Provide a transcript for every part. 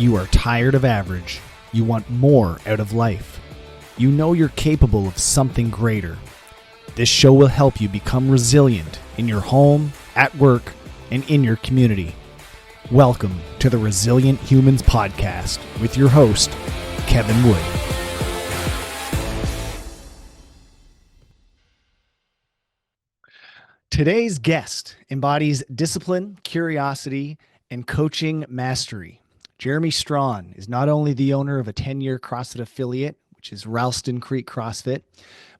You are tired of average. You want more out of life. You know you're capable of something greater. This show will help you become resilient in your home, at work, and in your community. Welcome to the Resilient Humans Podcast with your host, Kevin Wood. Today's guest embodies discipline, curiosity, and coaching mastery. Jeremy Strawn is not only the owner of a 10-year CrossFit affiliate, which is Ralston Creek CrossFit,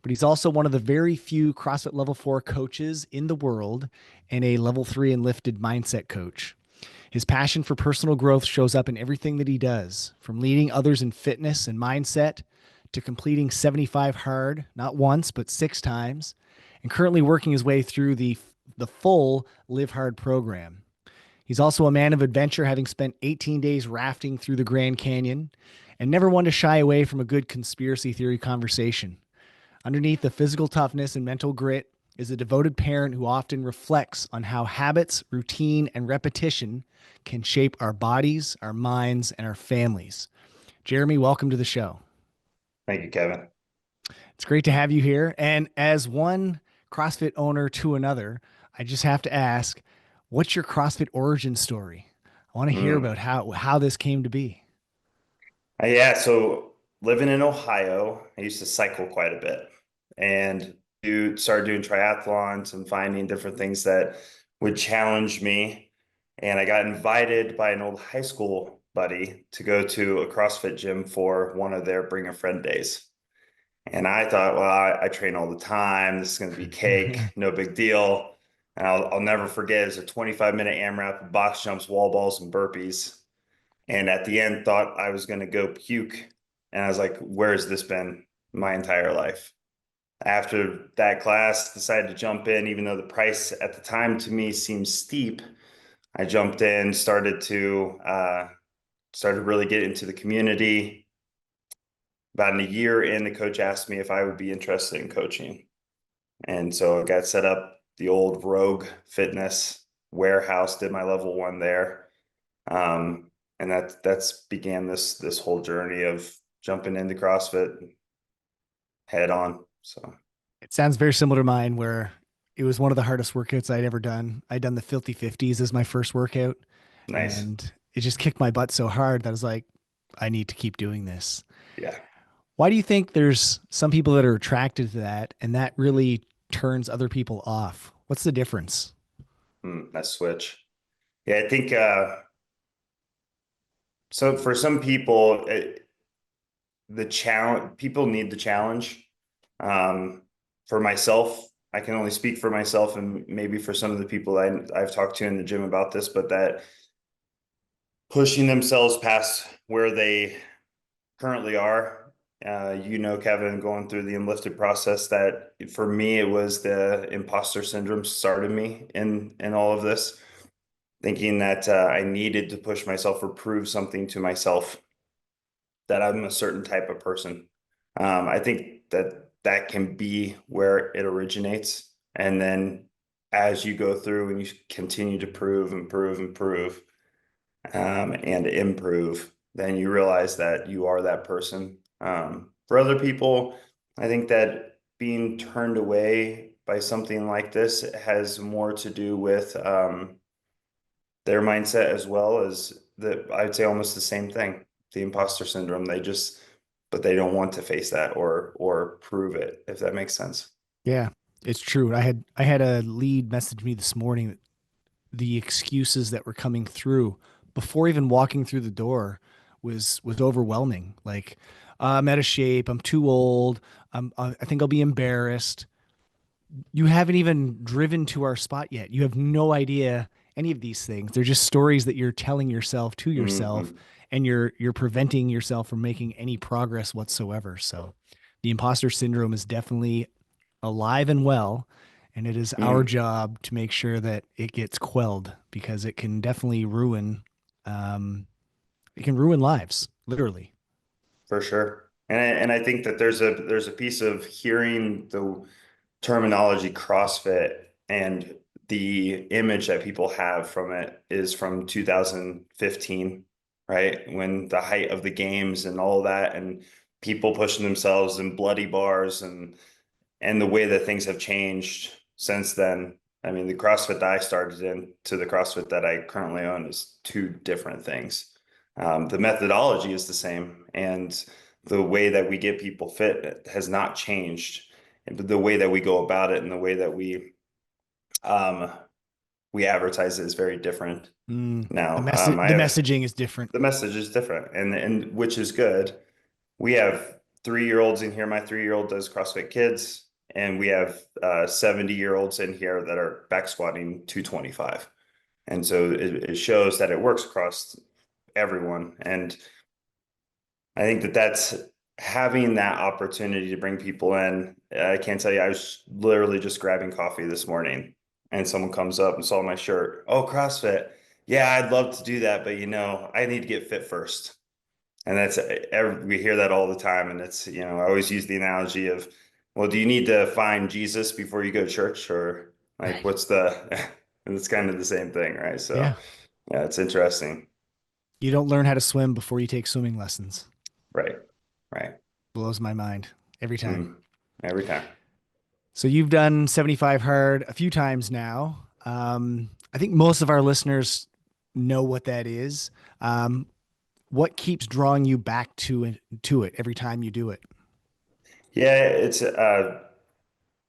but he's also one of the very few CrossFit Level 4 coaches in the world and a Level 3 Enlifted Mindset Coach. His passion for personal growth shows up in everything that he does, from leading others in fitness and mindset to completing 75 hard, not once, but 6 times, and currently working his way through the full Live Hard program. He's also a man of adventure, having spent 18 days rafting through the Grand Canyon and never one to shy away from a good conspiracy theory conversation. Underneath the physical toughness and mental grit is a devoted parent who often reflects on how habits, routine, and repetition can shape our bodies, our minds, and our families. Jeremy, welcome to the show. Thank you, Kevin. It's great to have you here. And as one CrossFit owner to another, I just have to ask, what's your CrossFit origin story? I want to hear about how this came to be. So living in Ohio, I used to cycle quite a bit and started doing triathlons and finding different things that would challenge me. And I got invited by an old high school buddy to go to a CrossFit gym for one of their Bring a Friend days. And I thought, well, I train all the time. This is going to be cake, no big deal. And I'll never forget, it was a 25-minute AMRAP, box jumps, wall balls, and burpees. And at the end, thought I was going to go puke. And I was like, where's this been my entire life? After that class, decided to jump in, even though the price at the time to me seemed steep. I jumped in, started really get into the community. About a year in, the coach asked me if I would be interested in coaching. And so I got set up the old Rogue Fitness warehouse, did my level 1 there. And that's began this whole journey of jumping into CrossFit head on. So it sounds very similar to mine, where it was one of the hardest workouts I'd ever done. I'd done the Filthy 50s as my first workout. Nice. And it just kicked my butt so hard that I was like, I need to keep doing this. Yeah. Why do you think there's some people that are attracted to that and that really turns other people off? What's the difference? That switch. Yeah, I think so for some people, people need the challenge. For myself, I can only speak for myself and maybe for some of the people I've talked to in the gym about this, but that pushing themselves past where they currently are. Kevin, going through the Enlifted process, that for me, it was the imposter syndrome started me in all of this, thinking that I needed to push myself or prove something to myself that I'm a certain type of person. I think that can be where it originates. And then as you go through and you continue to prove and prove and prove and improve, then you realize that you are that person. For other people, I think that being turned away by something like this has more to do with their mindset, as well as I'd say almost the same thing, the imposter syndrome. But they don't want to face that or prove it, if that makes sense. Yeah, it's true. I had a lead message me this morning that the excuses that were coming through before even walking through the door was overwhelming. Like, I'm out of shape. I'm too old. I think I'll be embarrassed. You haven't even driven to our spot yet. You have no idea any of these things. They're just stories that you're telling yourself to yourself, and you're preventing yourself from making any progress whatsoever. So the imposter syndrome is definitely alive and well, and it is our job to make sure that it gets quelled, because it can definitely ruin lives, literally. For sure. And I think that there's a piece of hearing the terminology CrossFit, and the image that people have from it is from 2015, right? When the height of the games and all that, and people pushing themselves in bloody bars, and the way that things have changed since then. I mean, the CrossFit that I started in to the CrossFit that I currently own is two different things. The methodology is the same, and the way that we get people fit has not changed. But the way that we go about it and the way that um, we advertise it is very different The now. message, I the have messaging is different. the message is different, and which is good. We have 3-year-olds in here. My 3-year-old does CrossFit Kids, and we have 70-year-olds in here that are back squatting 225. And so it shows that it works across everyone. And I think that that's having that opportunity to bring people in. I can't tell you, I was literally just grabbing coffee this morning, and someone comes up and saw my shirt. Oh, CrossFit. Yeah, I'd love to do that, but I need to get fit first. And we hear that all the time. And I always use the analogy of, well, do you need to find Jesus before you go to church? Or like, Right. and it's kind of the same thing, right? So Yeah. yeah, it's interesting. You don't learn how to swim before you take swimming lessons. Right. Right. Blows my mind every time. Mm. Every time. So you've done 75 hard a few times now. I think most of our listeners know what that is. What keeps drawing you back to it every time you do it? Yeah,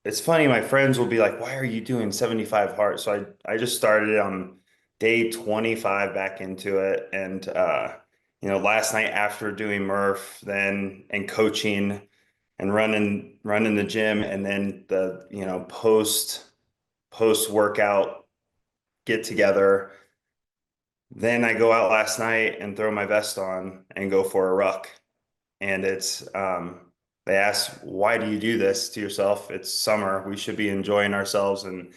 it's funny. My friends will be like, "Why are you doing 75 hard?" So I just started on day 25 back into it, and last night after doing Murph, then and coaching and running the gym, and then the post workout get together. Then I go out last night and throw my vest on and go for a ruck. And they ask, why do you do this to yourself? It's summer. We should be enjoying ourselves. And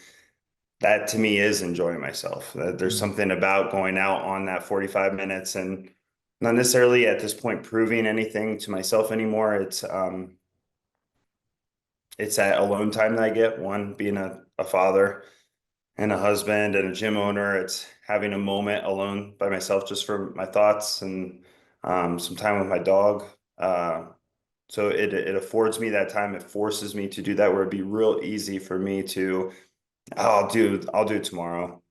that to me is enjoying myself. There's Mm, something about going out on that 45 minutes and not necessarily at this point proving anything to myself anymore. It's that alone time that I get. One, being a father and a husband and a gym owner. It's having a moment alone by myself just for my thoughts and some time with my dog. So it affords me that time. It forces me to do that where it'd be real easy for me to, oh, I'll do it tomorrow.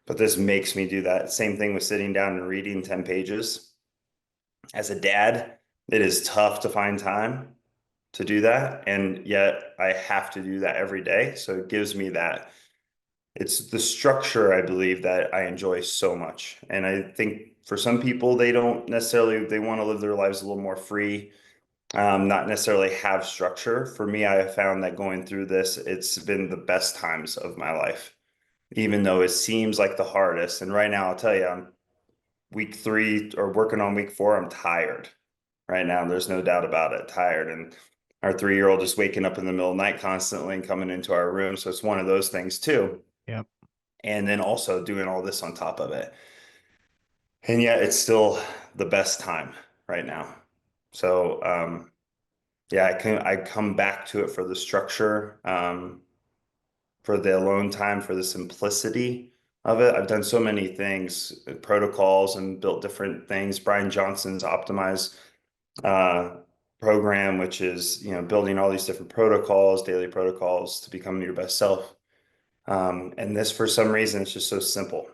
But this makes me do that. Same thing with sitting down and reading 10 pages. As a dad, it is tough to find time to do that. And yet I have to do that every day. So it gives me that. It's the structure, I believe, that I enjoy so much. And I think for some people, they don't necessarily, they want to live their lives a little more free, not necessarily have structure. For me, I have found that going through this, it's been the best times of my life, even though it seems like the hardest. And right now, I'll tell you, I'm week 3 or working on week 4. I'm tired right now. There's no doubt about it, tired. And our 3-year-old is waking up in the middle of the night constantly and coming into our room. So it's one of those things too. yep. And then also doing all this on top of it. And yet it's still the best time right now. So yeah, I come back to it for the structure, for the alone time, for the simplicity of it. I've done so many things, protocols, and built different things. Brian Johnson's optimize uh, program, which is building all these different protocols, daily protocols to become your best self. And this, for some reason, it's just so simple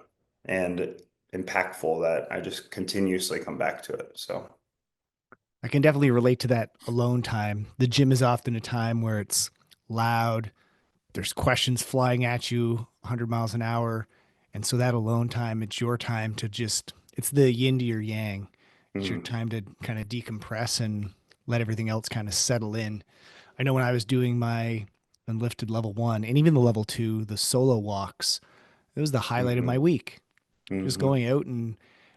and impactful that I just continuously come back to it. So, I can definitely relate to that alone time. The gym is often a time where it's loud, there's questions flying at you 100 miles an hour. And so that alone time, it's your time to just, it's the yin to your yang. It's your mm, time to kind of decompress and let everything else kind of settle in. I know when I was doing my Enlifted level 1 and even the level 2, the solo walks, it was the highlight of my hmm week. Just hmm going out. And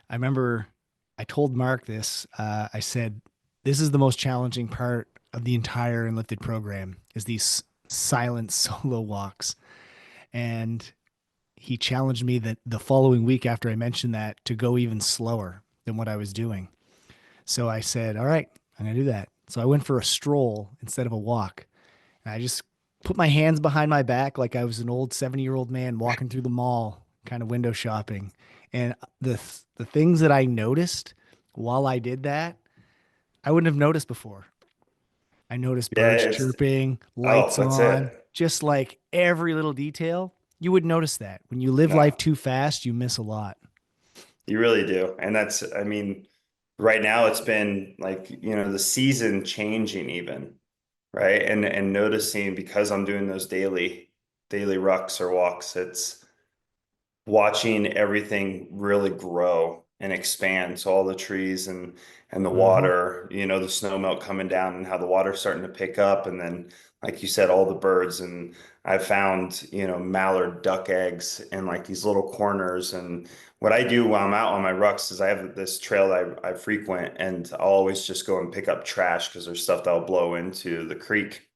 I remember I told Mark this. I said, this is the most challenging part of the entire Enlifted program is these silent solo walks. And he challenged me that the following week after I mentioned that to go even slower than what I was doing. So I said, all right, I'm going to do that. So I went for a stroll instead of a walk. And I just put my hands behind my back like I was an old 70-year-old man walking through the mall, kind of window shopping. And the things that I noticed while I did that, I wouldn't have noticed before. I noticed Yeah, birds chirping, oh, lights that's on, it. just like every little detail. You would notice that. When you live life No, too fast, you miss a lot. you really do. And that's, I mean, right now it's been like, the season changing even, right? And noticing because I'm doing those daily rucks or walks, it's watching everything really grow and expand. So all the trees and the Hmm. water, the snow melt coming down and how the water's starting to pick up. And then, like you said, all the birds. And I've found, mallard duck eggs in like these little corners. And what I do while I'm out on my rucks is I have this trail that I frequent, and I'll always just go and pick up trash because there's stuff that'll blow into the creek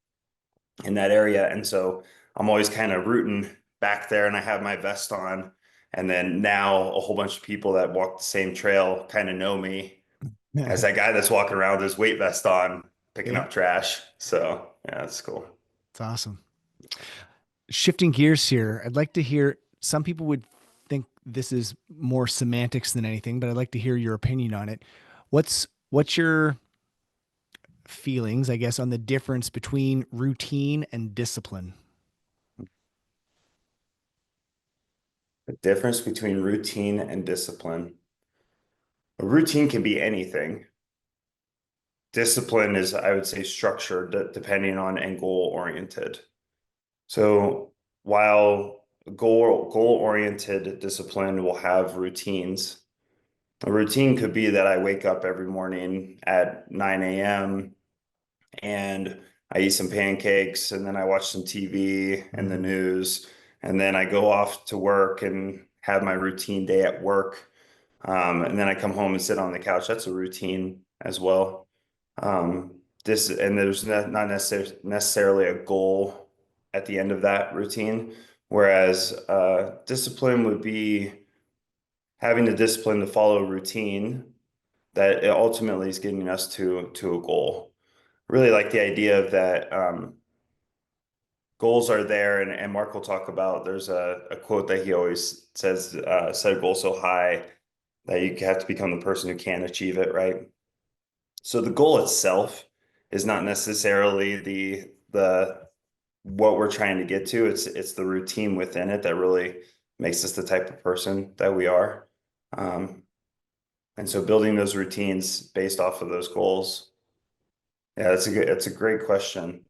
in that area. And so I'm always kind of rooting back there, and I have my vest on. And then now a whole bunch of people that walk the same trail kind of know me as that guy that's walking around with his weight vest on, picking Yeah, up trash. So yeah, that's cool. it's awesome. Shifting gears here, I'd like to hear some people would think this is more semantics than anything, but I'd like to hear your opinion on it. What's your feelings, I guess, on the difference between routine and discipline? The difference between routine and discipline. A routine can be anything. Discipline is, I would say, structured depending on and goal oriented. So while goal oriented discipline will have routines, a routine could be that I wake up every morning at 9 a.m. and I eat some pancakes, and then I watch some TV and the Mm-hmm. news, and then I go off to work and have my routine day at work. And then I come home and sit on the couch. That's a routine as well. This and there's not necessarily a goal at the end of that routine. Whereas discipline would be having the discipline to follow a routine that it ultimately is getting us to a goal. Really like the idea of that goals are there, and Mark will talk about. There's a quote that he always says: "Set a goal so high that you have to become the person who can achieve it." Right. So the goal itself is not necessarily the what we're trying to get to. It's the routine within it that really makes us the type of person that we are. Um, and so building those routines based off of those goals. Yeah, that's a great question.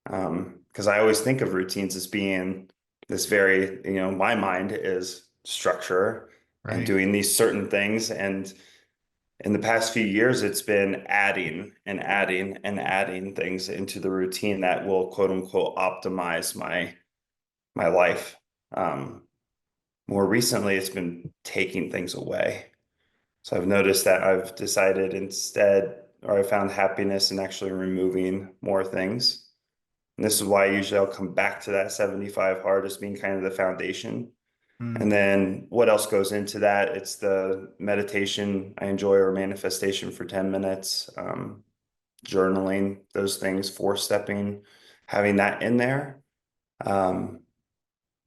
Because I always think of routines as being this very, my mind is structure and Right. doing these certain things. And in the past few years, it's been adding and adding and adding things into the routine that will quote unquote optimize my life. Um, More recently, it's been taking things away. So I've noticed that I've decided instead, or I found happiness in actually removing more things. And this is why usually I'll come back to that 75 hard as being kind of the foundation. Mm. And then what else goes into that? It's the meditation I enjoy, or manifestation for 10 minutes, journaling, those things, four stepping, having that in there, um,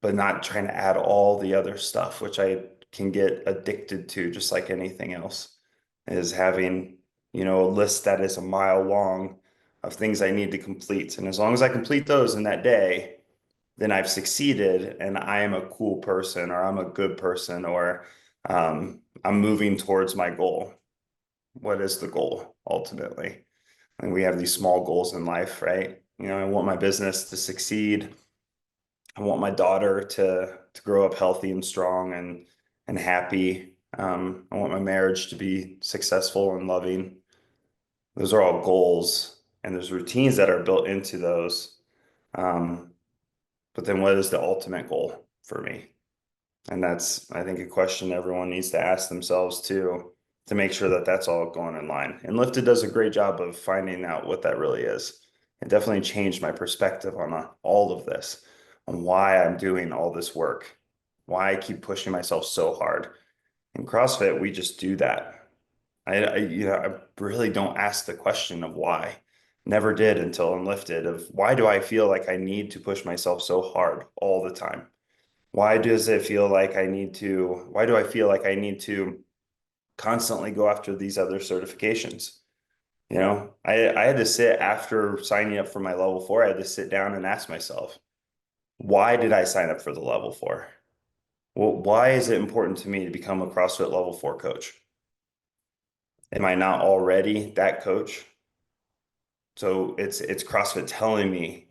but not trying to add all the other stuff, which I can get addicted to, just like anything else, is having, a list that is a mile long of things I need to complete. And as long as I complete those in that day, then I've succeeded and I am a cool person, or I'm a good person, or I'm moving towards my goal. What is the goal ultimately? And we have these small goals in life, right? I want my business to succeed. I want my daughter to grow up healthy and strong and happy. I want my marriage to be successful and loving. Those are all goals, and there's routines that are built into those. Um, but then what is the ultimate goal for me? And that's, I think, a question everyone needs to ask themselves too, to make sure that that's all going in line. And Lifted does a great job of finding out what that really is. It definitely changed my perspective on all of this, on why I'm doing all this work, why I keep pushing myself so hard. In CrossFit, we just do that. I really don't ask the question of why. Never did until Enlifted, of why do I feel like I need to push myself so hard all the time? Why do I feel like I need to constantly go after these other certifications. I had to sit after signing up for my level 4, I had to sit down and ask myself, why did I sign up for the level 4? Well, why is it important to me to become a CrossFit level 4 coach? Am I not already that coach? So it's CrossFit telling me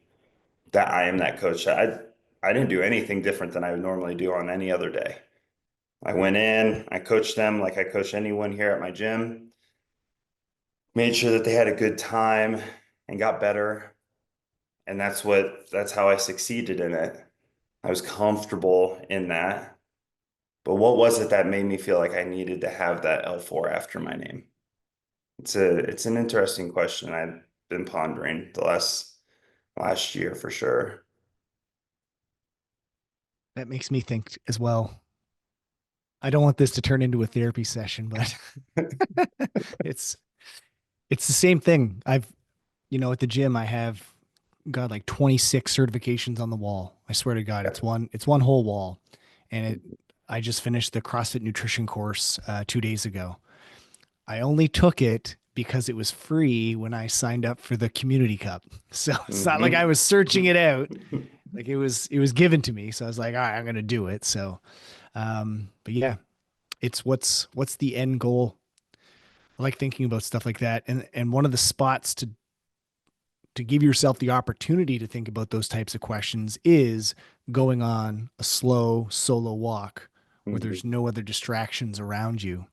that I am that coach. I didn't do anything different than I would normally do on any other day. I went in, I coached them like I coach anyone here at my gym, made sure that they had a good time and got better. And that's how I succeeded in it. I was comfortable in that. But what was it that made me feel like I needed to have that L4 after my name? It's an interesting question I've been pondering the last year for sure. That makes me think as well. I don't want this to turn into a therapy session, but it's it's the same thing. At the gym, I have got like 26 certifications on the wall. I swear to God, it's one whole wall. And I just finished the CrossFit nutrition course 2 days ago. I only took it because it was free when I signed up for the community cup. So it's not like I was searching it out. Like it was given to me. So I was like, all right, I'm gonna do it. So but yeah, it's what's the end goal. I like thinking about stuff like that. And one of the spots to give yourself the opportunity to think about those types of questions is going on a slow solo walk where there's no other distractions around you.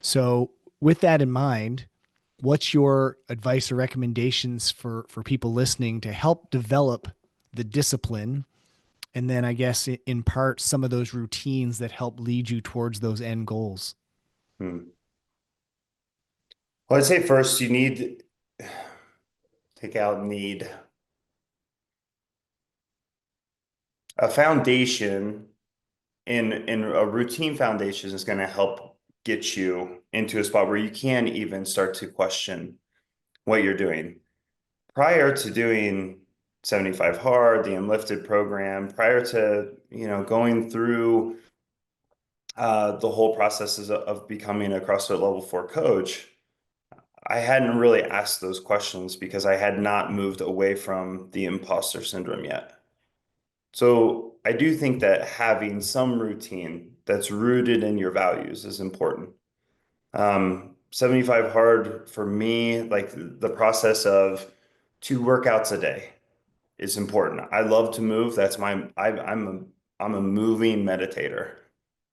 So with that in mind, what's your advice or recommendations for people listening to help develop the discipline, and then I guess in part some of those routines that help lead you towards those end goals? Well, I'd say first you need take out need a foundation in a routine foundation is going to help get you into a spot where you can even start to question what you're doing. Prior to doing 75 hard, the Enlifted program, prior to, going through the whole processes of becoming a CrossFit level 4 coach, I hadn't really asked those questions because I had not moved away from the imposter syndrome yet. So I do think that having some routine that's rooted in your values is important. 75 hard for me, like the process of 2 workouts a day is important. I love to move. I'm a moving meditator.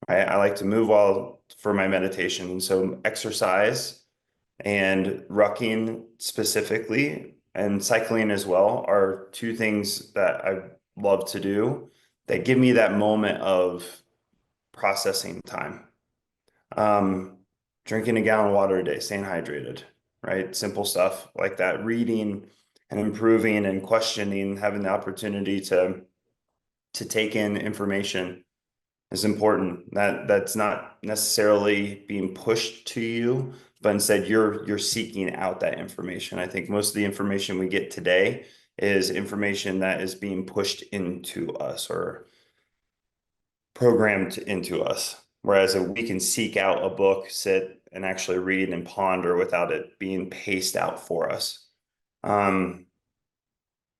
I like to move while for my meditation. And so exercise and rucking specifically and cycling as well are 2 things that I love to do that give me that moment of processing time. Um, Drinking a gallon of water a day, staying hydrated, right? Simple stuff like that. Reading and improving and questioning, having the opportunity to take in information is important. That's not necessarily being pushed to you, but instead you're seeking out that information. I think most of the information we get today is information that is being pushed into us or programmed into us. Whereas we can seek out a book, sit and actually read and ponder without it being paced out for us. Um,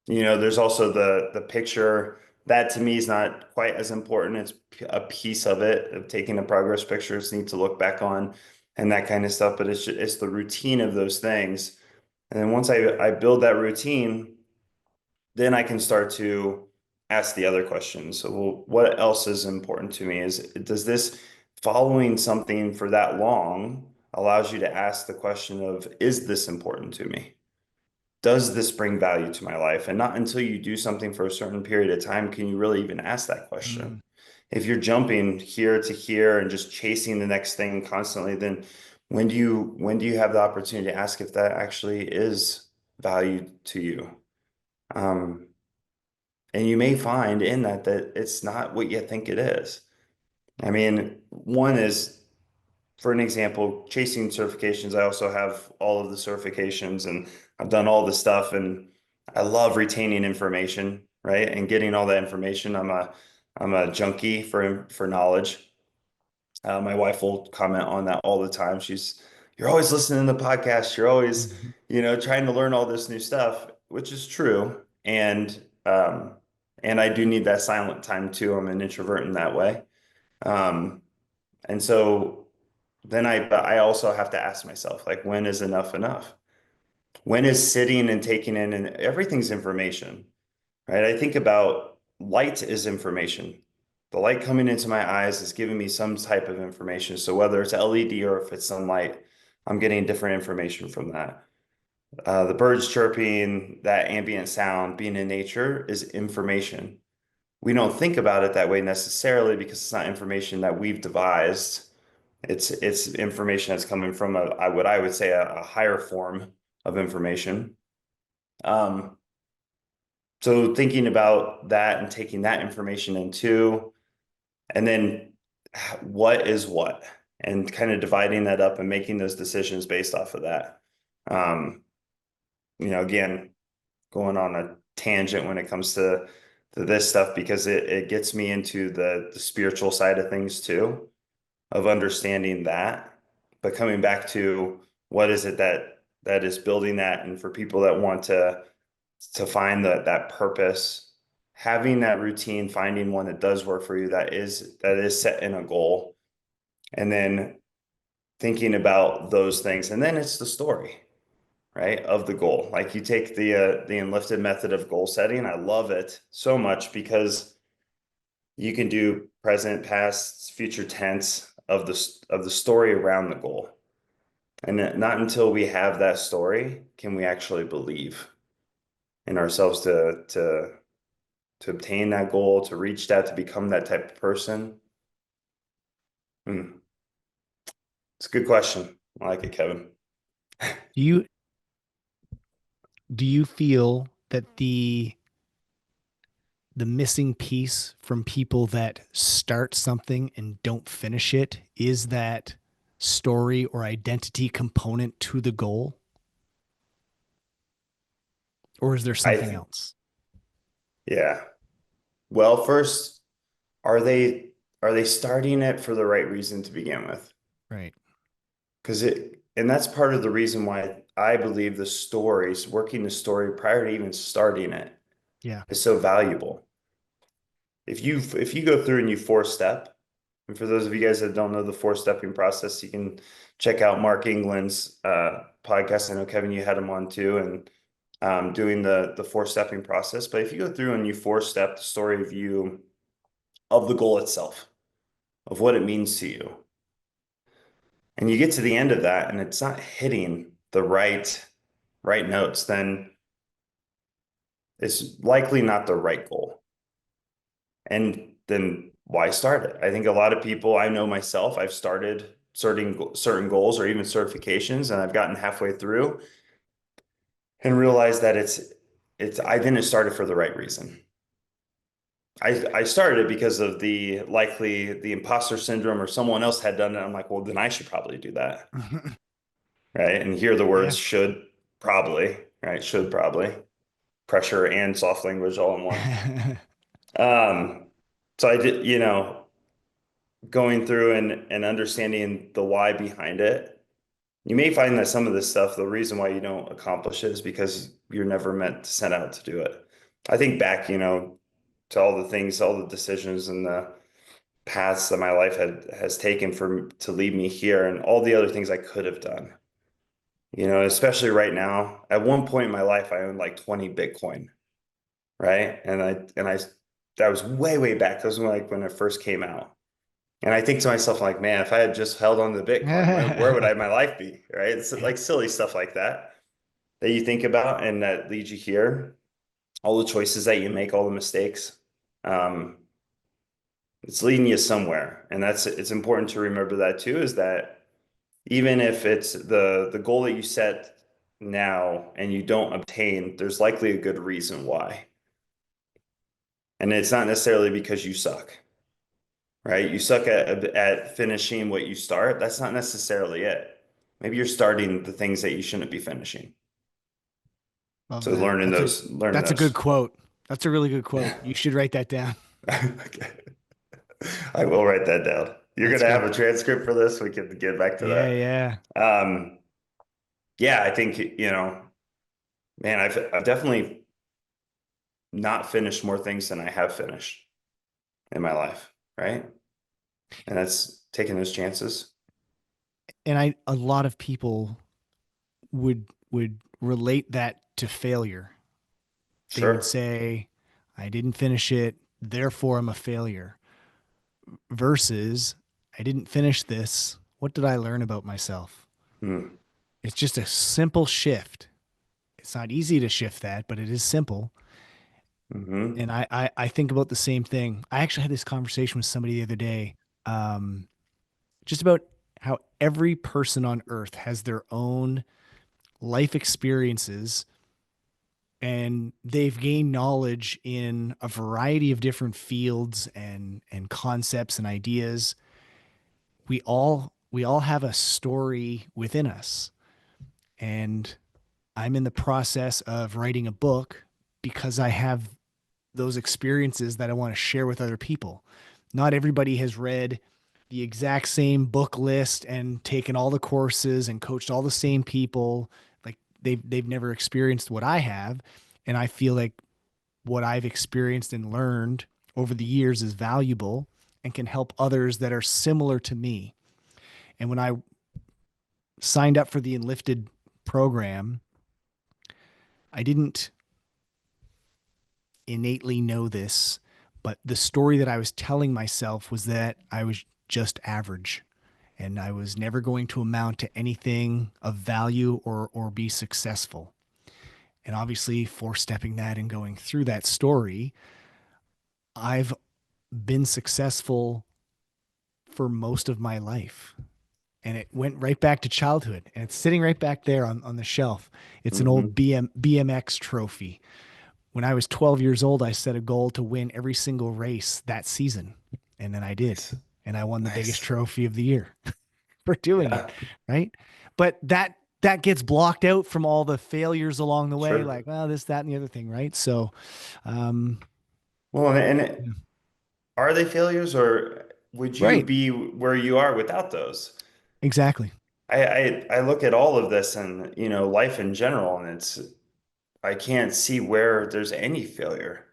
there's also the picture that to me is not quite as important. It's a piece of it of taking the progress pictures, need to look back on and that kind of stuff. But it's the routine of those things. And then once I build that routine, then I can start to ask the other questions. So, well, what else is important to me? Does this following something for that long allows you to ask the question of, is this important to me? Does this bring value to my life? And not until you do something for a certain period of time can you really even ask that question. Mm. If you're jumping here to here and just chasing the next thing constantly, then when do you have the opportunity to ask if that actually is value to you? Um, and you may find in that it's not what you think it is. I mean, one is, for an example, chasing certifications. I also have all of the certifications and I've done all the stuff and I love retaining information, right? And getting all that information. I'm a junkie for knowledge. My wife will comment on that all the time. You're always listening to the podcast. You're always, Mhm. trying to learn all this new stuff, which is true. And I do need that silent time too. I'm an introvert in that way. Um, and so but I also have to ask myself, like, when is enough enough? When is sitting and taking in, and everything's information, right? I think about light is information. The light coming into my eyes is giving me some type of information. So whether it's LED or if it's sunlight, I'm getting different information from that. The birds chirping, that ambient sound, being in nature is information. We don't think about it that way necessarily because it's not information that we've devised. It's information that's coming from what I would say a higher form of information. Um, so thinking about that and taking that information into, and then what is what, and kind of dividing that up and making those decisions based off of that. Um, again, going on a tangent when it comes to this stuff because it gets me into the spiritual side of things too, of understanding that, but coming back to what is it that is building that, and for people that want to find that purpose, having that routine, finding one that does work for you, that is set in a goal, and then thinking about those things, and then it's the story, right, of the goal. Like you take the Enlifted method of goal setting. I love it so much because you can do present, past, future tense of the story around the goal. And not until we have that story can we actually believe in ourselves to obtain that goal, to reach that, to become that type of person. Hmm. It's a good question. I like it, Kevin. Do you do you feel that the missing piece from people that start something and don't finish it is that story or identity component to the goal? Or is there something I else? Yeah. Well, first, are they starting it for the right reason to begin with? Right. And that's part of the reason why I believe the stories, working the story prior to even starting it, Yeah. is so valuable. If you go through and you four step, and for those of you guys that don't know the four stepping process, you can check out Mark England's podcast. I know Kevin, you had him on too, and doing the four stepping process. But if you go through and you four step the story of you of the goal itself, of what it means to you, and you get to the end of that, and it's not hitting the right notes, then it's likely not the right goal. And then why start it? I think a lot of people, I know myself, I've started certain goals or even certifications, and I've gotten halfway through and realized that I didn't start it for the right reason. I started it because of the imposter syndrome, or someone else had done it. I'm like, well, then I should probably do that. Right. And hear the Yeah. words should probably, right? Should probably, pressure and soft language all in one. Um, so I did, going through and understanding the why behind it. You may find that some of this stuff, the reason why you don't accomplish it is because you're never meant to set out to do it. I think back, to all the things, all the decisions and the paths that my life has taken to lead me here, and all the other things I could have done. Especially right now. At one point in my life, I owned like 20 Bitcoin, right? And I that was way, way back. That was when it first came out. And I think to myself, like, man, if I had just held on to Bitcoin, where would my life be? Right? It's like silly stuff like that you think about and that leads you here. All the choices that you make, all the mistakes. Um, it's leading you somewhere. And it's important to remember that too, is that even if it's the goal that you set now and you don't obtain, there's likely a good reason why. And it's not necessarily because you suck, right? You suck at finishing what you start. That's not necessarily it. Maybe you're starting the things that you shouldn't be finishing. Love So that. learning That's a good those. quote. That's a really good quote. You should write that down. Okay. I will write that down. You're That's gonna have good. a transcript for this. We can get back to Yeah, that. yeah. Yeah, I think, man, I've definitely not finished more things than I have finished in my life, right? And that's taking those chances. And a lot of people would relate that to failure. They would Sure. say, I didn't finish it, therefore I'm a failure, versus I didn't finish this. What did I learn about myself? Hmm. It's just a simple shift. It's not easy to shift that, but it is simple. Hmm. And I think about the same thing. I actually had this conversation with somebody the other day, um, just about how every person on earth has their own life experiences and they've gained knowledge in a variety of different fields and concepts and ideas. We all have a story within us, and I'm in the process of writing a book because I have those experiences that I want to share with other people. Not everybody has read the exact same book list and taken all the courses and coached all the same people. Like they've never experienced what I have, and I feel like what I've experienced and learned over the years is valuable and can help others that are similar to me. And when I signed up for the Enlifted program, I didn't innately know this, but the story that I was telling myself was that I was just average and I was never going to amount to anything of value or be successful. And obviously, for stepping that and going through that story, I've been successful for most of my life. And it went right back to childhood. And it's sitting right back there on the shelf. It's an old Hmm. BMX trophy. When I was 12 years old, I set a goal to win every single race that season. And then I did. Nice. And I won the biggest Nice. trophy of the year for doing it. Yeah, Right. But that gets blocked out from all the failures along the way, sure. like, well, this, that, and the other thing. Right. So, um, Well, and yeah. are they failures, or would you Right. be where you are without those? Exactly. I look at all of this and, life in general, and I can't see where there's any failure.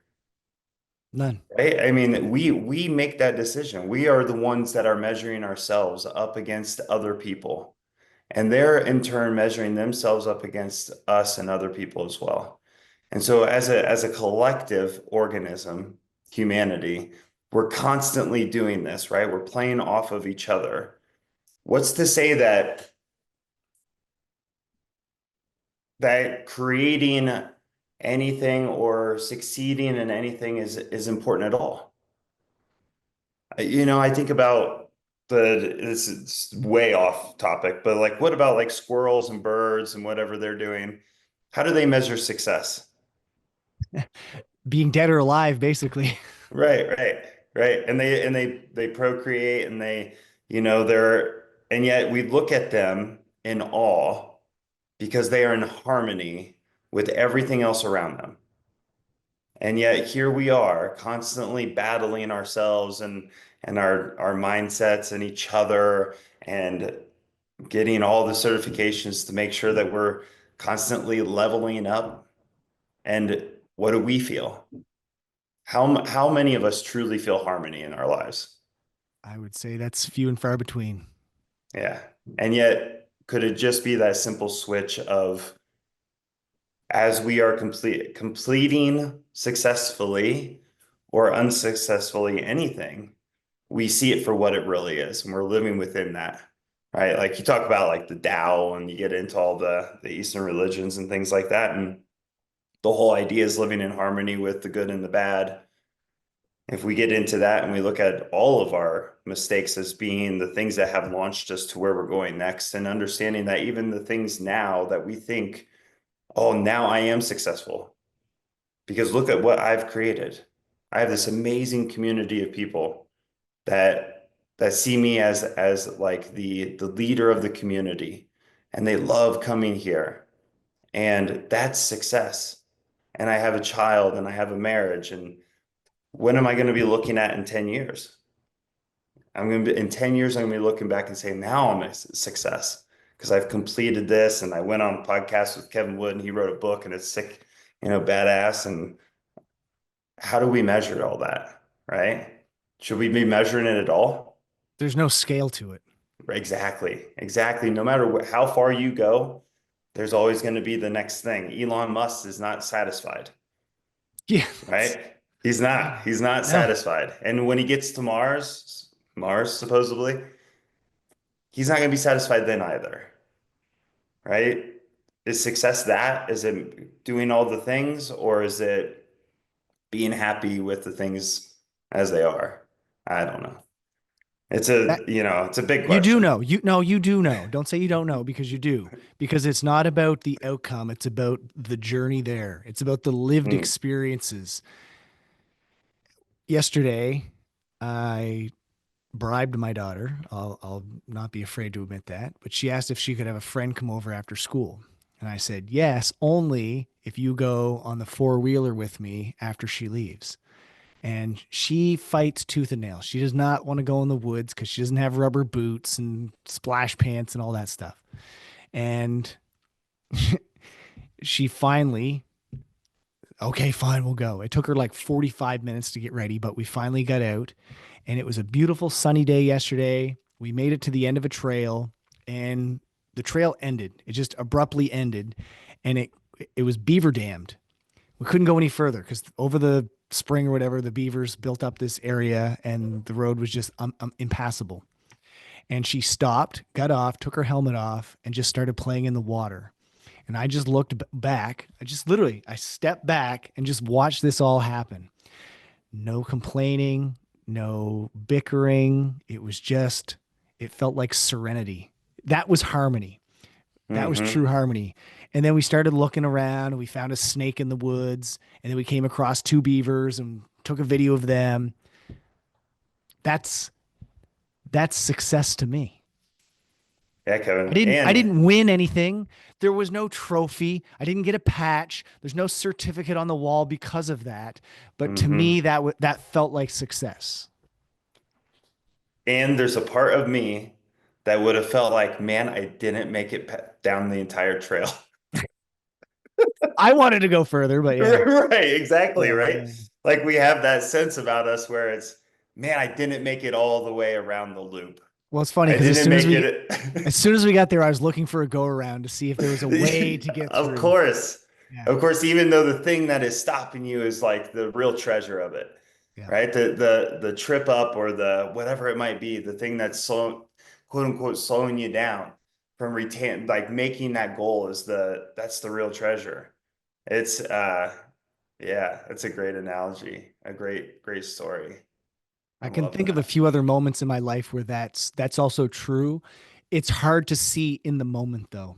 None. Right? I mean, we make that decision. We are the ones that are measuring ourselves up against other people, and they're in turn measuring themselves up against us and other people as well. And so as a collective organism, humanity, we're constantly doing this, right? We're playing off of each other. What's to say that creating anything or succeeding in anything is important at all? I think about this is way off topic, but like, what about like squirrels and birds and whatever they're doing? How do they measure success? Being dead or alive, basically. Right, right, right. And they procreate and they're and yet we look at them in awe because they are in harmony with everything else around them. And yet here we are constantly battling ourselves and our mindsets and each other and getting all the certifications to make sure that we're constantly leveling up. And what do we feel? How many of us truly feel harmony in our lives? I would say that's few and far between. Yeah. And yet, could it just be that simple switch of as we are completing successfully or unsuccessfully anything, we see it for what it really is, and we're living within that, right? Like you talk about like the Tao, and you get into all the Eastern religions and things like that, and the whole idea is living in harmony with the good and the bad. If we get into that and we look at all of our mistakes as being the things that have launched us to where we're going next, and understanding that even the things now that we think, oh, now I am successful because look at what I've created. I have this amazing community of people that see me as like the leader of the community, and they love coming here, and that's success. And I have a child and I have a marriage, and when am I going to be looking at in 10 years? I'm going to be in 10 years, I'm going to be looking back and saying, now I'm a success because I've completed this. And I went on a podcast with Kevin Wood and he wrote a book and it's sick, badass. And how do we measure all that? Right? Should we be measuring it at all? There's no scale to it. Exactly. Exactly. No matter how far you go, there's always going to be the next thing. Elon Musk is not satisfied, Yeah. right? He's not No. satisfied. And when he gets to Mars supposedly, he's not going to be satisfied then either, right? Is success that? Is it doing all the things or is it being happy with the things as they are? I don't know. That It's a big you do question. know. You do know. Don't say you don't know because you do. Because it's not about the outcome, it's about the journey there. It's about the lived Mm, experiences. Yesterday, I bribed my daughter. I'll not be afraid to admit that, but she asked if she could have a friend come over after school. And I said, "Yes, only if you go on the four-wheeler with me after she leaves." And she fights tooth and nail. She does not want to go in the woods because she doesn't have rubber boots and splash pants and all that stuff. And she finally, okay, fine, we'll go. It took her like 45 minutes to get ready, but we finally got out. And it was a beautiful sunny day yesterday. We made it to the end of a trail and the trail ended. It just abruptly ended. And it was beaver dammed. We couldn't go any further because over the spring or whatever, the beavers built up this area and the road was just impassable. And she stopped, got off, took her helmet off, and just started playing in the water. And I just looked back. I stepped back and just watched this all happen. No complaining, no bickering. It felt like serenity. That was harmony. That was true hmm harmony. And then we started looking around and we found a snake in the woods. And then we came across two beavers and took a video of them. That's that's success to me. Yeah, I Kevin. didn't I And didn't win anything. There was no trophy. I didn't get a patch. There's no certificate on the wall because of that. But to hmm me that felt like success. and there's a part of me that would have felt like, man, I didn't make it down the entire trail. I wanted to go further, but yeah. Right, exactly, Yeah, right? yeah. Like we have that sense about us where it's, man, I didn't make it all the way around the loop. Well, it's funny I because didn't make it. as soon as we got there, I was looking for a go around to see if there was a way to get Of through. course. Yeah. Of course, even though the thing that is stopping you is like the real treasure of it, Yeah. right? The trip up or the whatever it might be, the thing that's slow, quote unquote, slowing you down from retain like making that goal is that's the real treasure. It's yeah, it's a great analogy, a great story. I I can love think of a that. few other moments in my life where that's also true. It's hard to see in the moment though.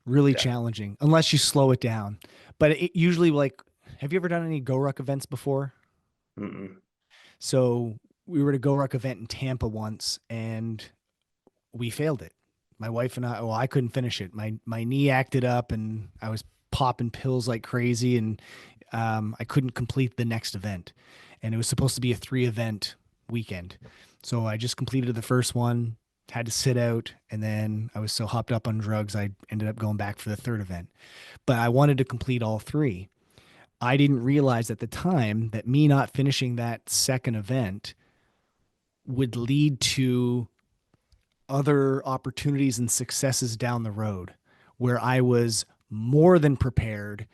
Really Yeah. challenging unless you slow it down. But it usually like have you ever done any Go Ruck events before? Mm-mm. So we were at a Go Ruck event in Tampa once and we failed it. My wife and I, well, I couldn't finish it. My knee acted up and I was popping pills like crazy and I couldn't complete the next event. And it was supposed to be a 3 event weekend. So I just completed the first one, had to sit out, and then I was so hopped up on drugs, I ended up going back for the third event. But I wanted to complete all three. I didn't realize at the time that me not finishing that second event would lead to other opportunities and successes down the road where I was more than prepared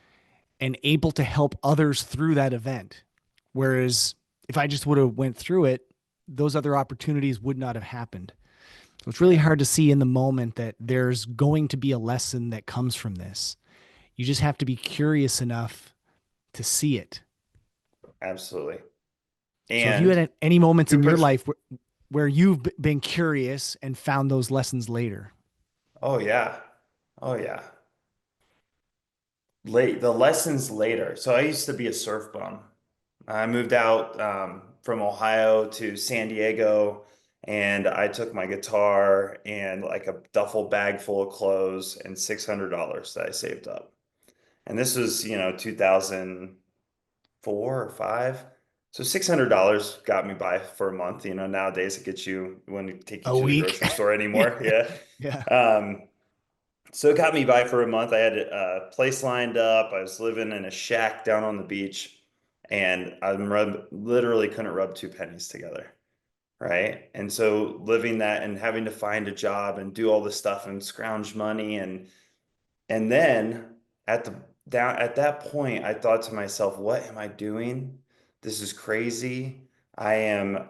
and able to help others through that event. Whereas if I just would have went through it, those other opportunities would not have happened. So it's really Yeah, hard to see in the moment that there's going to be a lesson that comes from this. You just have to be curious enough to see it. absolutely. So have you And had any moments who in your puts, life where you've been curious and found those lessons later? oh yeah. Oh yeah. The lessons later. So I used to be a surf bum. I moved out from Ohio to San Diego, and I took my guitar and like a duffel bag full of clothes and $600 that I saved up. And this was, 2004 or five. So $600 got me by for a month. Nowadays it gets you, wouldn't take you A to the week. grocery store Yeah. anymore. Yeah. Yeah. So it got me by for a month. I had a place lined up. I was living in a shack down on the beach, and literally couldn't rub two pennies together. Right. And so living that and having to find a job and do all this stuff and scrounge money, and then at that point, I thought to myself, what am I doing? This is crazy. I am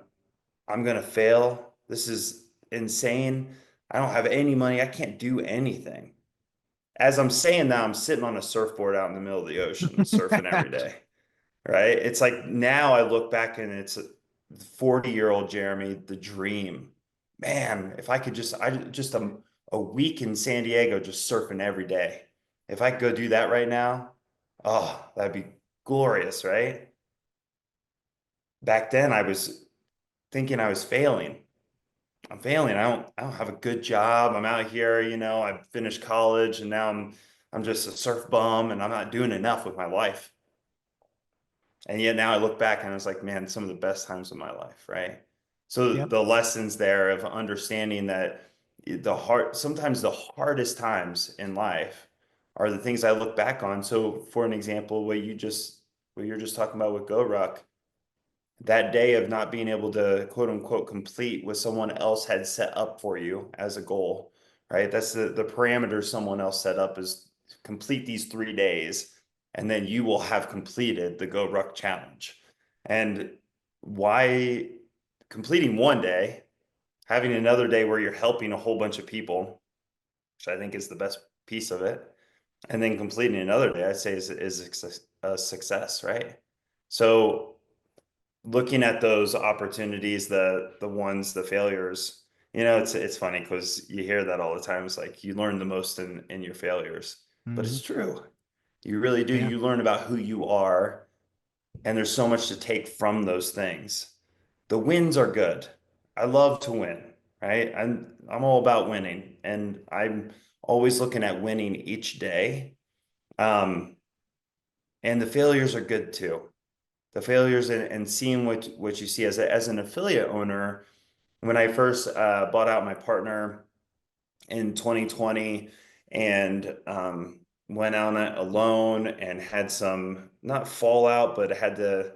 I'm gonna fail. This is insane. I don't have any money. I can't do anything. As I'm saying that, I'm sitting on a surfboard out in the middle of the ocean, surfing every day. Right? It's like now I look back and it's 40-year-old Jeremy, the dream. Man, if I could just a week in San Diego just surfing every day. If I could go do that right now, oh, that'd be glorious, right? Back then I was thinking I was failing. I'm failing. I don't have a good job. I'm out here, I finished college and now I'm just a surf bum and I'm not doing enough with my life. And yet now I look back and I was like, man, some of the best times of my life, right? So Yep. the lessons there of understanding that sometimes the hardest times in life are the things I look back on. So for an example, what you're just talking about with Go Ruck, that day of not being able to quote unquote complete what someone else had set up for you as a goal, right? That's the parameter someone else set up is complete these 3 days, and then you will have completed the Go Ruck challenge. And why completing one day, having another day where you're helping a whole bunch of people, which I think is the best piece of it, and then completing another day, I'd say is a success, right? So looking at those opportunities, the failures, it's funny because you hear that all the time. It's like you learn the most in your failures, but Hmm. it's true. You really do. Yeah. You learn about who you are, and there's so much to take from those things. The wins are good. I love to win, right? I'm all about winning, and I'm always looking at winning each day. Um, and the failures are good too. The failures and seeing what you see as an affiliate owner. When I first bought out my partner in 2020 and went on it alone and had some not fallout, but had to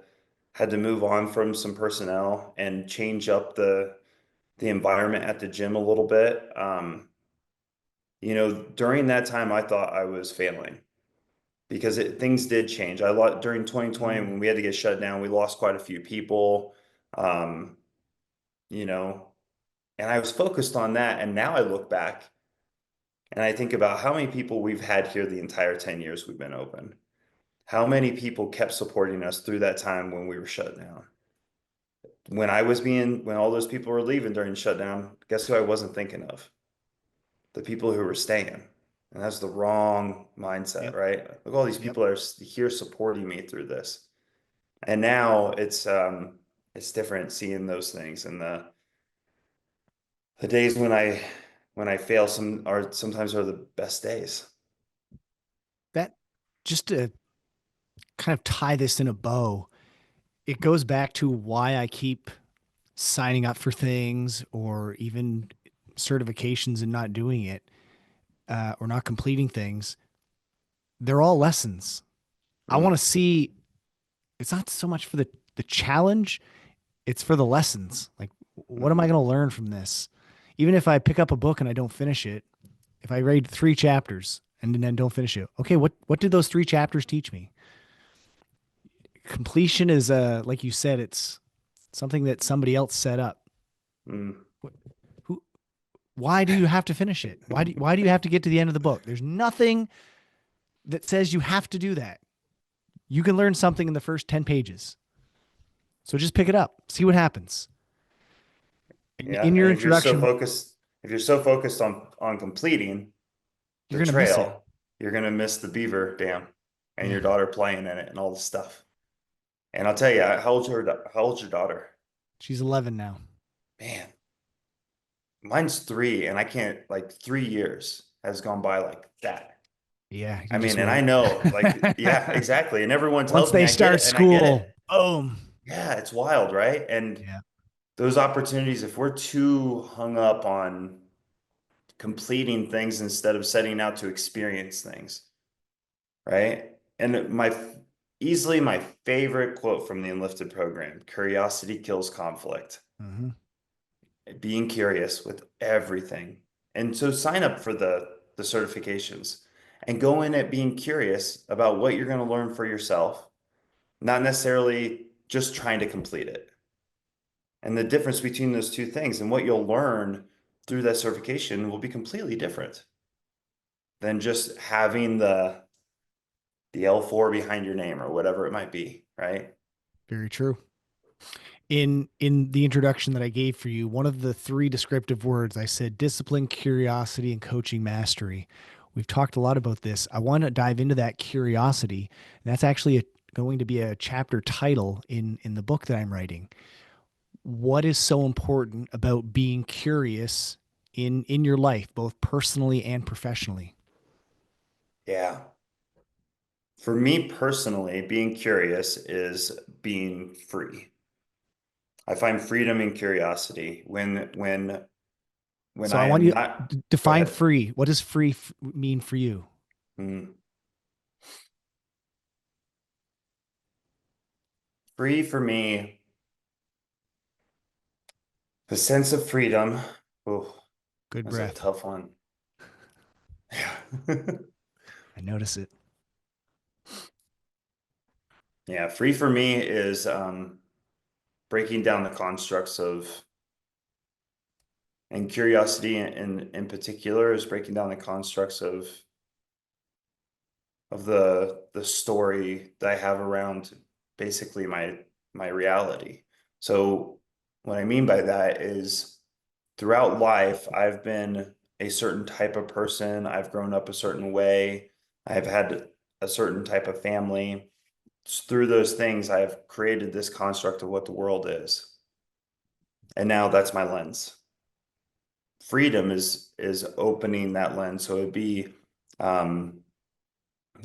move on from some personnel and change up the environment at the gym a little bit. During that time, I thought I was failing because things did change. During 2020 Mm. when we had to get shut down, we lost quite a few people. Um, you know, and I was focused on that. And now I look back and I think about how many people we've had here the entire 10 years we've been open. How many people kept supporting us through that time when we were shut down? When all those people were leaving during shutdown, guess who I wasn't thinking of? The people who were staying. And that's the wrong mindset, Yep. right? Look, all these Yep. people are here supporting me through this. And now it's different seeing those things. And the days when I fail sometimes are the best days. That just to kind of tie this in a bow, it goes back to why I keep signing up for things or even certifications and not doing it, or not completing things. They're all lessons. I want Mm, to see. It's not so much for the challenge; it's for the lessons. Like, what am I mhm. going to learn from this? Even if I pick up a book and I don't finish it, if I read 3 chapters and then don't finish it, okay, what did those 3 chapters teach me? Completion is like you said, it's something that somebody else set up. Mm. Who? Why do you have to finish it? Why do you have to get to the end of the book? There's nothing that says you have to do that. You can learn something in the first 10 pages. So just pick it up, see what happens. Yeah, In your and if you're so introduction, focused, if you're so focused on completing you're the going to miss it. trail, you're gonna miss the beaver dam and Yeah. your daughter playing in it and all this stuff. And I'll tell you, how old's your daughter? She's 11 now. Man, mine's 3, and I can't, like, 3 years has gone by like that. Yeah, I you just mean, and I wait. know, like, yeah, exactly. And everyone Once tells me they I get start it, and I get school, it. boom. yeah, it's wild, right? And Yeah. those opportunities, if we're too hung up on completing things instead of setting out to experience things, right? And easily my favorite quote from the Enlifted program, curiosity kills conflict. Hmm. Being curious with everything. And so sign up for the certifications and go in at being curious about what you're going to learn for yourself, not necessarily just trying to complete it. And the difference between those two things and what you'll learn through that certification will be completely different than just having the L4 behind your name or whatever it might be, right? Very true. In the introduction that I gave for you, one of the three descriptive words I said discipline, curiosity, and coaching mastery. We've talked a lot about this. I want to dive into that curiosity. And that's actually going to be a chapter title in the book that I'm writing. What is so important about being curious in your life, both personally and professionally? Yeah. For me personally, being curious is being free. I find freedom in curiosity when So I I want am you not, to go define ahead. free. What does free mean for you? Mm. Free for me, the sense of freedom. Oh, Good that's a breath. tough one. Yeah. I notice it. Yeah, free for me is breaking down the constructs and curiosity in particular is breaking down the constructs of the story that I have around basically my reality. So what I mean by that is throughout life, I've been a certain type of person. I've grown up a certain way. I've had a certain type of family. Through those things, I've created this construct of what the world is. And now that's my lens. Freedom is opening that lens. So it'd be um,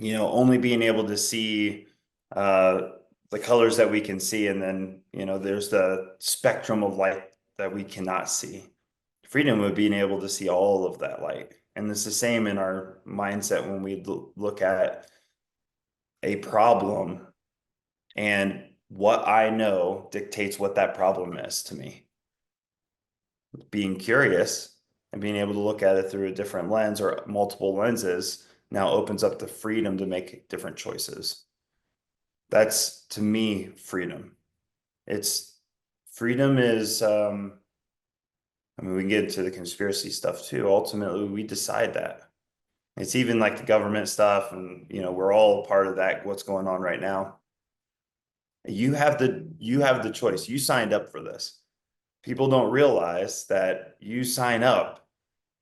only being able to see uh, the colors that we can see, and then there's the spectrum of light that we cannot see. Freedom would being able to see all of that light, and it's the same in our mindset when we look at a problem, and what I know dictates what that problem is to me. Being curious and being able to look at it through a different lens or multiple lenses now opens up the freedom to make different choices. That's to me freedom. It's freedom is I mean we can get into the conspiracy stuff too. Ultimately, we decide that. It's even like the government stuff and we're all part of that what's going on right now. You have the choice. You signed up for this. People don't realize that you sign up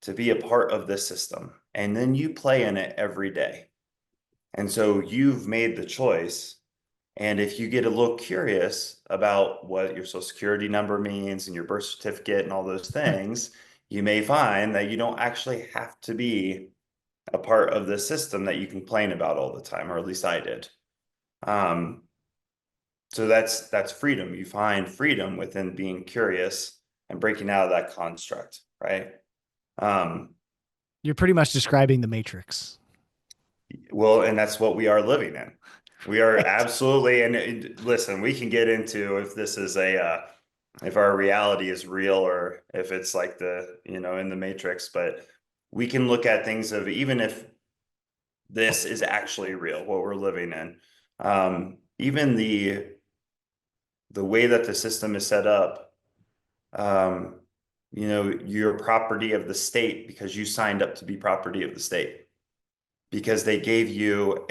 to be a part of this system and then you play in it every day. And so you've made the choice. And if you get a little curious about what your social security number means and your birth certificate and all those things, you may find that you don't actually have to be a part of the system that you complain about all the time, or at least I did. Um, so that's freedom. You find freedom within being curious and breaking out of that construct, right? Um, You're pretty much describing the Matrix. Well, and that's what we are living in. We are Right. absolutely, and listen, we can get into if this is if our reality is real or if it's like in the Matrix, but we can look at things of even if this is actually real, what we're living in. Even the way that the system is set up, um, you're property of the state because you signed up to be property of the state. Because they gave you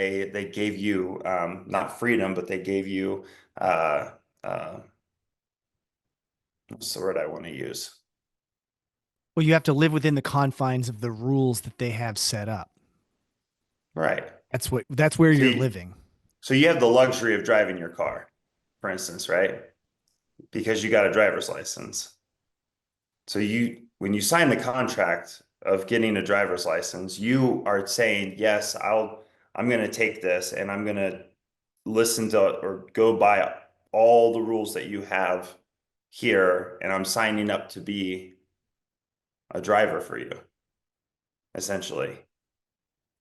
not freedom, but they gave you uh uh what's the word I want to use? Well, you have to live within the confines of the rules that they have set up. Right. That's where So you're you, living. so you have the luxury of driving your car, for instance, right? Because you got a driver's license. So when you sign the contract of getting a driver's license, you are saying, yes, I'm going to take this and I'm going to listen to or go by all the rules that you have here, and I'm signing up to be a driver for you, essentially.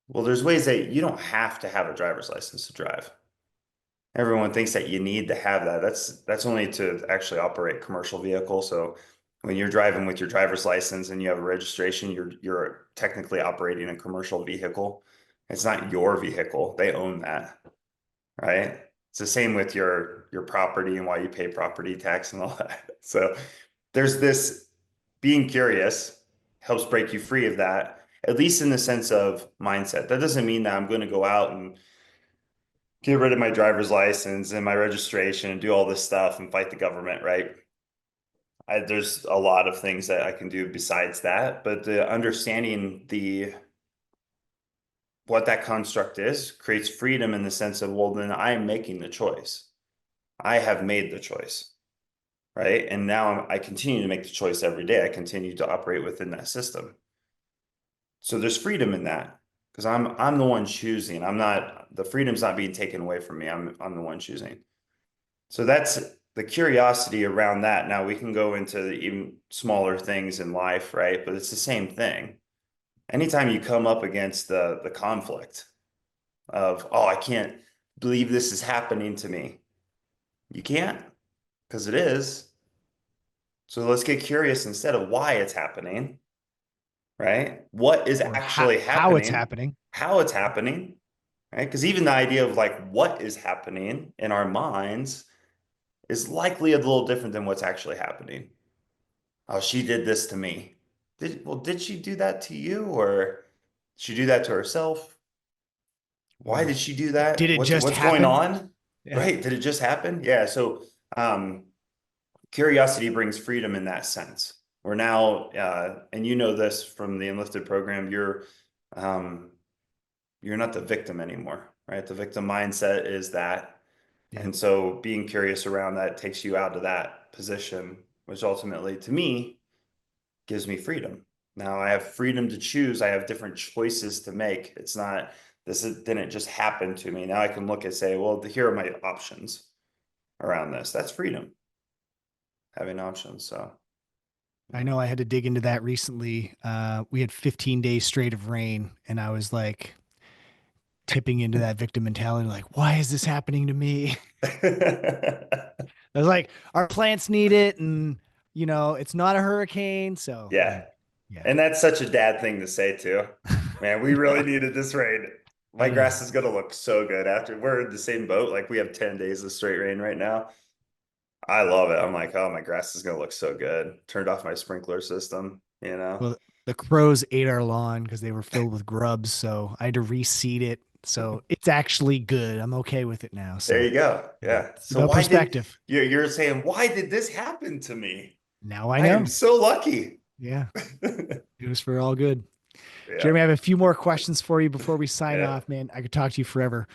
Well, there's ways that you don't have to have a driver's license to drive. Everyone thinks that you need to have that. That's only to actually operate commercial vehicle. So when you're driving with your driver's license and you have a registration, you're technically operating a commercial vehicle. It's not your vehicle. They own that, right? It's the same with your property and why you pay property tax and all that. So there's this being curious helps break you free of that, at least in the sense of mindset. That doesn't mean that I'm going to go out and get rid of my driver's license and my registration and do all this stuff and fight the government, right? There's a lot of things that I can do besides that, but the understanding what that construct is creates freedom in the sense of, well, then I am making the choice. I have made the choice, right? And now I continue to make the choice every day. I continue to operate within that system. So there's freedom in that because I'm the one choosing. I'm not, the freedom's not being taken away from me. I'm the one choosing. So that's the curiosity around that. Now we can go into the even smaller things in life, right? But it's the same thing. Anytime you come up against the conflict of, oh, I can't believe this is happening to me. You can't, because it is. So let's get curious instead of why it's happening, right? What is Or actually how it's happening, happening. how it's happening, right? Because even the idea of like what is happening in our minds is likely a little different than what's actually happening. Oh, she did this to me. Did she do that to you, or did she do that to herself? Why Or did she do did that? it just What's going happen? on? Yeah. Right? Did it just happen? Yeah. So um, curiosity brings freedom in that sense. We're now, and you know this from the Enlifted program, um, you're not the victim anymore, right? The victim mindset is that. Yep. And so being curious around that takes you out of that position, which ultimately to me gives me freedom. Now I have freedom to choose. I have different choices to make. It's not, didn't just happen to me. Now I can look and say, well, here are my options around this. That's freedom, having options. So, I yeah. know I had to dig into that recently. We had 15 days straight of rain, and I was like tipping into that victim mentality, like, why is this happening to me? I was like, our plants need it, and it's not a hurricane, so Yeah. yeah. And that's such a dad thing to say too. Man, we really needed this rain. My I know. grass is gonna look so good after we're in the same boat. Like we have 10 days of straight rain right now. I love it. I'm like, oh, my grass is gonna look so good. Turned off my sprinkler system, you know. Well, the crows ate our lawn because they were filled with grubs, so I had to reseed it. So it's actually good. I'm okay with it now. There So you go. yeah, Yeah. it's So about why did perspective. you're saying why did this happen to me? Now I I am know. so lucky. Yeah, it was for all good. Yeah. Jeremy, I have a few more questions for you before we sign Yeah. off, man. I could talk to you forever.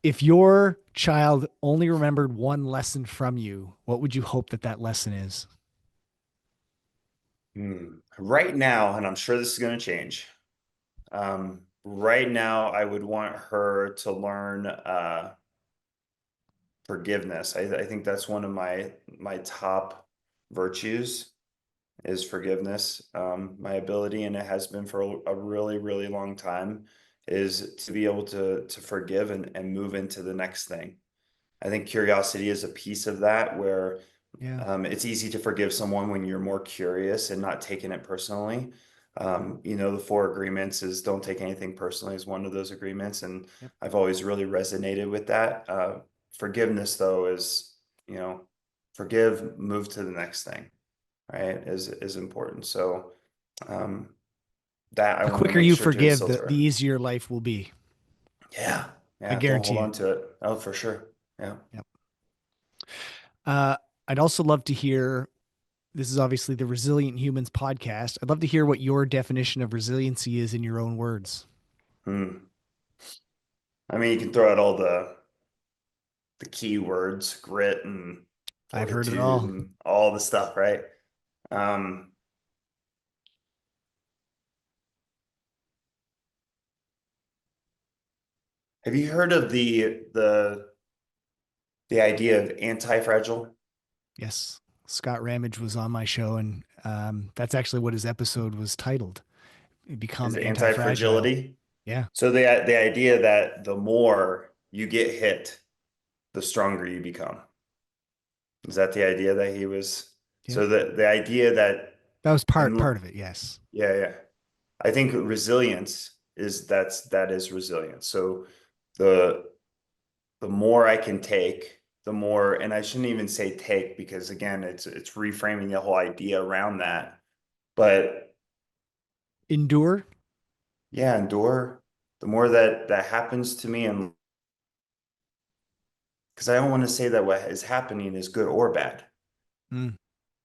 If your child only remembered one lesson from you, what would you hope that that lesson is? Right now, and I'm sure this is going to change. Right now, I would want her to learn forgiveness. I think that's one of my top virtues is forgiveness. My ability, and it has been for a really, really long time, is to be able to forgive and move into the next thing. I think curiosity is a piece of that where Yeah. it's easy to forgive someone when you're more curious and not taking it personally. The four agreements is don't take anything personally is one of those agreements. And Yep. I've always really resonated with that. Forgiveness though is, you know, forgive, move to the next thing, right? Is important. So um, that I The want to quicker make you sure to forgive, instill to the her. easier life will be. Yeah. I Yeah. Don't guarantee hold you. on to it. Oh, for sure. Yeah. Yep. Uh, I'd also love to hear. This is obviously the Resilient Humans podcast. I'd love to hear what your definition of resiliency is in your own words. Hmm. I mean, you can throw out all the key words, grit and I've heard it fortitude all. and all the stuff, right? Um, have you heard of the the idea of anti-fragile. Yes. Scott Ramage was on my show, and that's actually what his episode was titled. Is Become anti-fragile. anti-fragility. Yeah. So the idea that the more you get hit, the stronger you become. Is that the idea that he was? Yep. So the idea that, That was part and part of it. Yes. yeah, yeah. I think resilience that is resilience. So the the more I can take, the more, and I shouldn't even say take because again, it's reframing the whole idea around that. But Endure. yeah, endure. The more that happens to me, and because I don't want to say that what is happening is good or bad, Mm,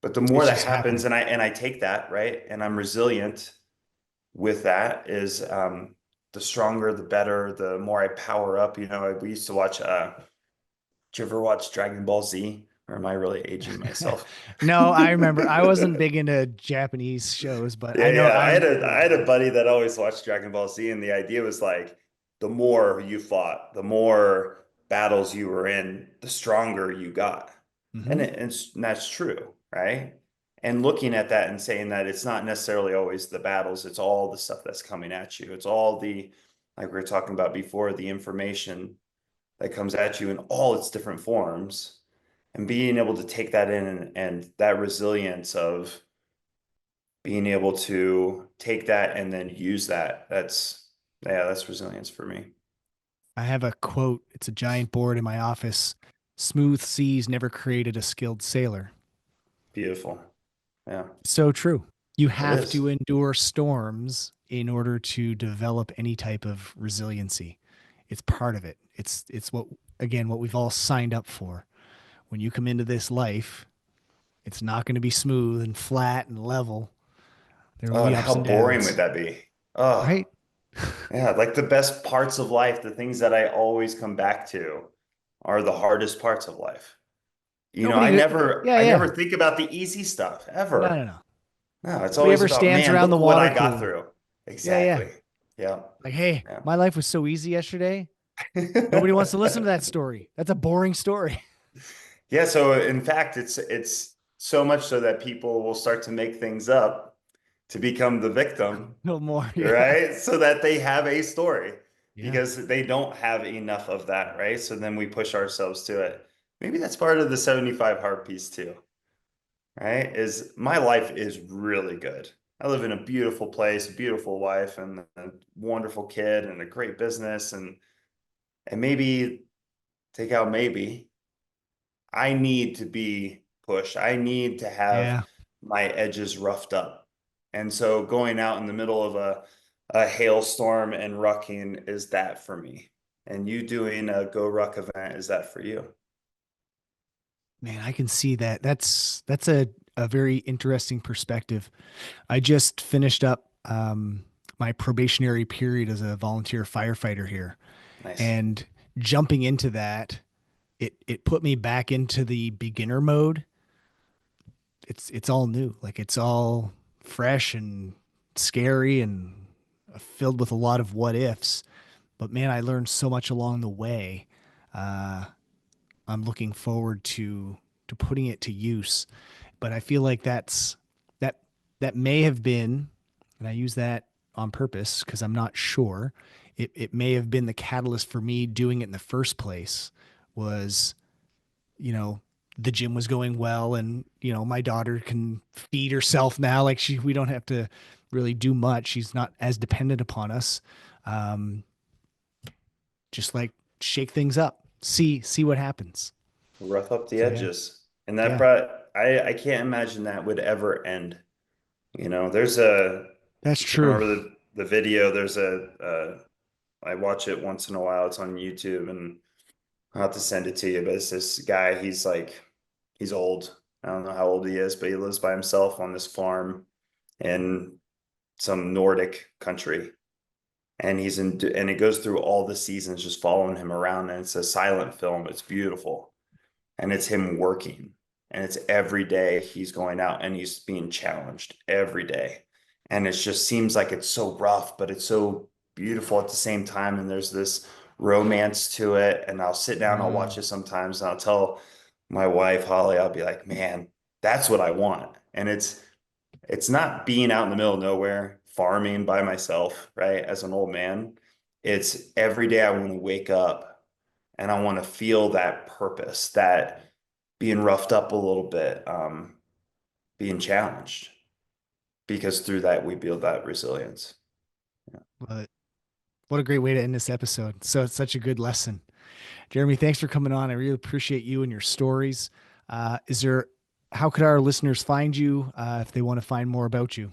but the more it's that just happens, happening. and I take that, right, and I'm resilient with that, is the stronger, the better, the more I power up. We used to watch. Did you ever watch Dragon Ball Z? Or am I really aging myself? No, I remember. I wasn't big into Japanese shows, but Yeah, I know yeah. I remember I had a the. buddy that always watched Dragon Ball Z, and the idea was like the more you fought, the more battles you were in, the stronger you got. Mhm. And that's true, right? And looking at that and saying that it's not necessarily always the battles, it's all the stuff that's coming at you. It's all the, like we were talking about before, the information that comes at you in all its different forms, and being able to take that in, and that resilience of being able to take that and then use that. That's resilience for me. I have a quote. It's a giant board in my office. Smooth seas never created a skilled sailor. Beautiful. Yeah, So true. You it have to is. endure storms in order to develop any type of resiliency. It's part of it. It's what again what we've all signed up for. When you come into this life, it's not going to be smooth and flat and level. There will Oh, be and ups how and boring would downs, that be? Oh, right? yeah, like the best parts of life, the things that I always come back to are the hardest parts of life. Nobody yeah, I yeah. never think about the easy stuff No, ever. no, no. No, it's Nobody always ever about, stands man, around the look what water I got cooler. through. Yeah, yeah. Exactly. Yeah. Like, hey, Yeah. my life was so easy yesterday. Nobody wants to listen to that story. That's a boring story. Yeah, so in fact, it's so much so that people will start to make things up to become the victim, No more. Yeah. right? So that they have a story Yeah. because they don't have enough of that, right? So then we push ourselves to it. Maybe that's part of the 75 hard piece too, right? Is my life is really good. I live in a beautiful place, a beautiful wife, and a wonderful kid, and a great business, and maybe take out maybe I need to be pushed. I need to have Yeah. my edges roughed up. And so going out in the middle of a hailstorm and rucking is that for me. And you doing a go ruck event is that for you. Man, I can see that. That's a very interesting perspective. I just finished up my probationary period as a volunteer firefighter here, Nice. and jumping into that, it put me back into the beginner mode. It's all new, like it's all fresh and scary and filled with a lot of what ifs. But man, I learned so much along the way. Uh, I'm looking forward to putting it to use. But I feel like that that may have been, and I use that on purpose because I'm not sure. It may have been the catalyst for me doing it in the first place. Was you know the gym was going well, and my daughter can feed herself now. Like we don't have to really do much. She's not as dependent upon us. Um, just like shake things up, see what happens. Rough up the So yeah, edges. And that yeah, brought, I can't imagine that would ever end. There's a, that's if you true. remember the video, I watch it once in a while. It's on YouTube, and I'll have to send it to you, but it's this guy. He's old. I don't know how old he is, but he lives by himself on this farm in some Nordic country. And it goes through all the seasons just following him around. And it's a silent film. It's beautiful. And it's him working. And it's every day he's going out and he's being challenged every day. And it just seems like it's so rough, but it's so beautiful at the same time. And there's this romance to it. And I'll sit down, I'll watch it sometimes, and I'll tell my wife, Holly, I'll be like, man, that's what I want. And it's not being out in the middle of nowhere, farming by myself, right? As an old man, it's every day I want to wake up and I want to feel that purpose, that being roughed up a little bit, being challenged, because through that we build that resilience. Yeah. But what a great way to end this episode. So it's such a good lesson. Jeremy, thanks for coming on. I really appreciate you and your stories. How could our listeners find you if they want to find more about you?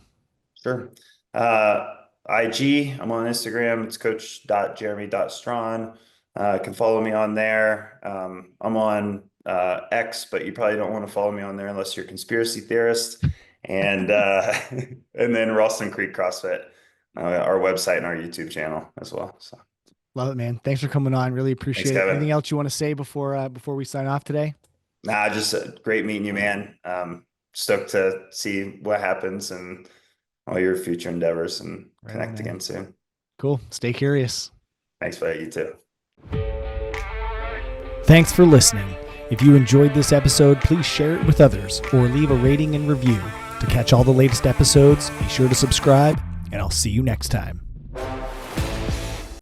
Sure. IG, I'm on Instagram. It's coach.jeremy.strawn. Can follow me on there. I'm on X, but you probably don't want to follow me on there unless you're a conspiracy theorist. And and then Ralston Creek CrossFit, our website and our YouTube channel as well. So love it, man. Thanks for coming on. Really appreciate it. Kevin. Anything else you want to say before we sign off today? Nah, just great meeting you, man. Stoked to see what happens and all your future endeavors, and connect again soon. Cool. Stay curious. Thanks, buddy. You too. Thanks for listening. If you enjoyed this episode, please share it with others or leave a rating and review. To catch all the latest episodes, be sure to subscribe, and I'll see you next time.